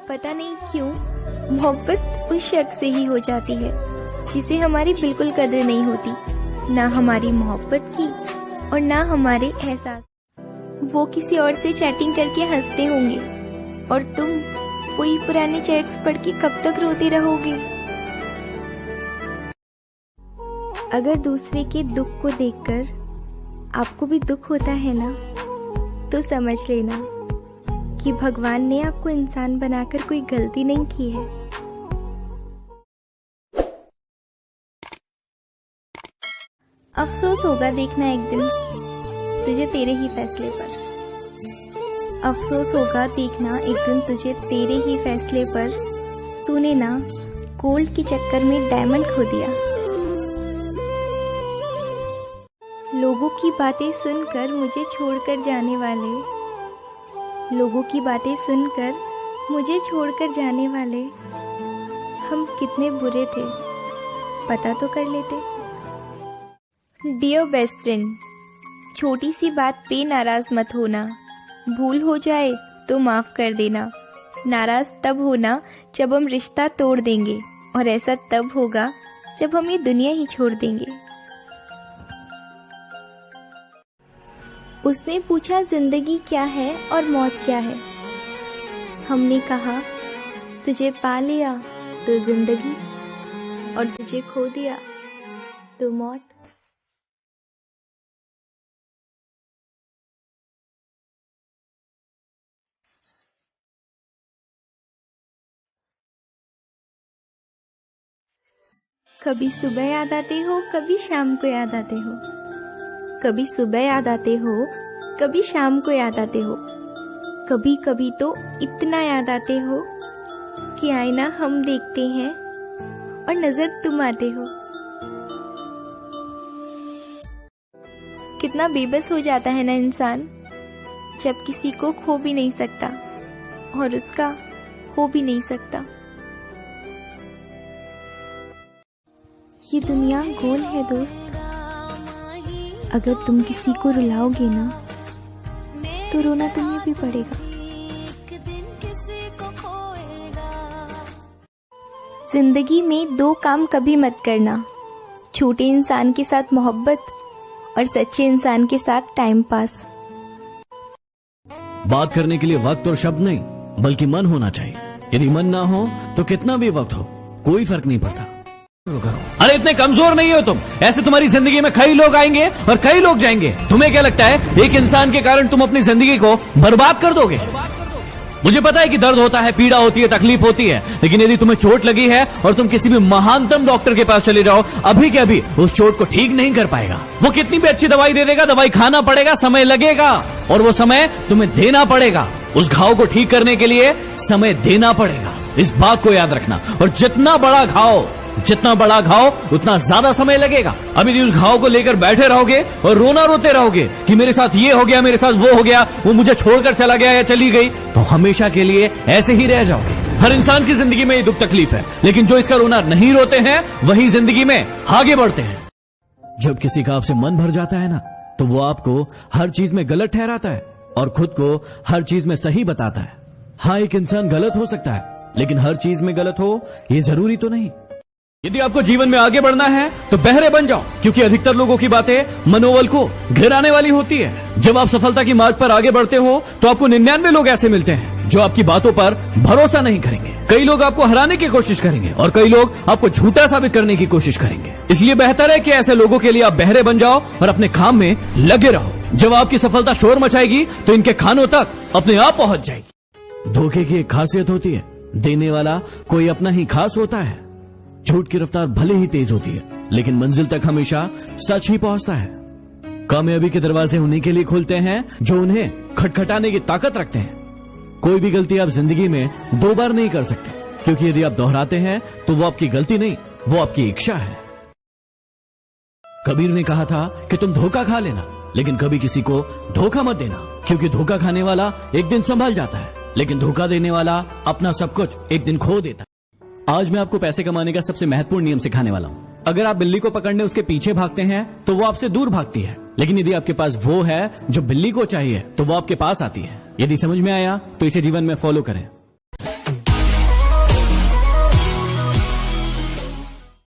पता नहीं क्यों मोहब्बत उस शख्स से ही हो जाती है जिसे हमारी बिल्कुल कदर नहीं होती, ना हमारी मोहब्बत की और ना हमारे एहसास। वो किसी और से चैटिंग करके हंसते होंगे और तुम वही पुराने चैट्स पढ़ के कब तक रोते रहोगे। अगर दूसरे के दुख को देखकर आपको भी दुख होता है ना, तो समझ लेना कि भगवान ने आपको इंसान बनाकर कोई गलती नहीं की है। अफसोस होगा देखना एक दिन तुझे तेरे ही फैसले पर। अफसोस होगा देखना एक दिन तुझे तेरे ही फैसले पर। तूने ना गोल्ड के चक्कर में डायमंड खो दिया। लोगों की बातें सुनकर मुझे छोड़कर जाने वाले, लोगों की बातें सुनकर मुझे छोड़कर जाने वाले, हम कितने बुरे थे पता तो कर लेते। डियर बेस्ट फ्रेंड, छोटी सी बात पे नाराज मत होना। भूल हो जाए तो माफ कर देना। नाराज तब होना जब हम रिश्ता तोड़ देंगे, और ऐसा तब होगा जब हम ये दुनिया ही छोड़ देंगे। उसने पूछा जिंदगी क्या है और मौत क्या है। हमने कहा तुझे पा लिया तो जिंदगी, और तुझे खो दिया तो मौत। कभी सुबह याद आते हो, कभी शाम को याद आते हो। कभी सुबह याद आते हो, कभी शाम को याद आते हो। कभी कभी तो इतना याद आते हो कि आईना हम देखते हैं और नजर तुम आते हो। कितना बेबस हो जाता है ना इंसान जब किसी को खो भी नहीं सकता और उसका हो भी नहीं सकता। ये दुनिया गोल है दोस्त, अगर तुम किसी को रुलाओगे ना तो रोना तुम्हें भी पड़ेगा। जिंदगी में दो काम कभी मत करना, छोटे इंसान के साथ मोहब्बत और सच्चे इंसान के साथ टाइम पास। बात करने के लिए वक्त और शब्द नहीं, बल्कि मन होना चाहिए। यदि मन ना हो तो कितना भी वक्त हो कोई फर्क नहीं पड़ता। अरे इतने कमजोर नहीं हो तुम। ऐसे तुम्हारी जिंदगी में कई लोग आएंगे और कई लोग जाएंगे। तुम्हें क्या लगता है एक इंसान के कारण तुम अपनी जिंदगी को बर्बाद कर दोगे? मुझे पता है कि दर्द होता है, पीड़ा होती है, तकलीफ होती है, लेकिन यदि तुम्हें चोट लगी है और तुम किसी भी महानतम डॉक्टर के पास चले जाओ, अभी के अभी उस चोट को ठीक नहीं कर पाएगा। वो कितनी भी अच्छी दवाई दे देगा, दवाई खाना पड़ेगा, समय लगेगा, और वो समय तुम्हें देना पड़ेगा। उस घाव को ठीक करने के लिए समय देना पड़ेगा। इस बात को याद रखना। और जितना बड़ा घाव उतना ज्यादा समय लगेगा। अभी यदि उस घाव को लेकर बैठे रहोगे और रोना रोते रहोगे कि मेरे साथ ये हो गया, मेरे साथ वो हो गया, वो मुझे छोड़कर चला गया या चली गई, तो हमेशा के लिए ऐसे ही रह जाओगे। हर इंसान की जिंदगी में ये दुख तकलीफ है, लेकिन जो इसका रोना नहीं रोते हैं वही जिंदगी में आगे बढ़ते हैं। जब किसी का आपसे मन भर जाता है ना, तो वो आपको हर चीज में गलत ठहराता है और खुद को हर चीज में सही बताता है। हाँ, एक इंसान गलत हो सकता है, लेकिन हर चीज में गलत हो ये जरूरी तो नहीं। यदि आपको जीवन में आगे बढ़ना है तो बहरे बन जाओ, क्योंकि अधिकतर लोगों की बातें मनोबल को गिराने वाली होती है। जब आप सफलता की मार्ग पर आगे बढ़ते हो तो आपको 99 लोग ऐसे मिलते हैं जो आपकी बातों पर भरोसा नहीं करेंगे। कई लोग आपको हराने की कोशिश करेंगे और कई लोग आपको झूठा साबित करने की कोशिश करेंगे। इसलिए बेहतर है कि ऐसे लोगों के लिए आप बहरे बन जाओ और अपने काम में लगे रहो। जब आपकी सफलता शोर मचाएगी तो इनके खानों तक अपने आप पहुंच जाएगी। धोखे की एक खासियत होती है, देने वाला कोई अपना ही खास होता है। झूठ की रफ्तार भले ही तेज होती है, लेकिन मंजिल तक हमेशा सच ही पहुंचता है। कामयाबी के दरवाजे उन्हीं के लिए खुलते हैं जो उन्हें खटखटाने की ताकत रखते हैं। कोई भी गलती आप जिंदगी में 2 बार नहीं कर सकते, क्योंकि यदि आप दोहराते हैं तो वो आपकी गलती नहीं, वो आपकी इच्छा है। कबीर ने कहा था कि तुम धोखा खा लेना, लेकिन कभी किसी को धोखा मत देना, क्योंकि धोखा खाने वाला एक दिन संभल जाता है, लेकिन धोखा देने वाला अपना सब कुछ एक दिन खो देता है। आज मैं आपको पैसे कमाने का सबसे महत्वपूर्ण नियम सिखाने वाला हूँ। अगर आप बिल्ली को पकड़ने उसके पीछे भागते हैं तो वो आपसे दूर भागती है, लेकिन यदि आपके पास वो है जो बिल्ली को चाहिए तो वो आपके पास आती है। यदि समझ में आया तो इसे जीवन में फॉलो करें।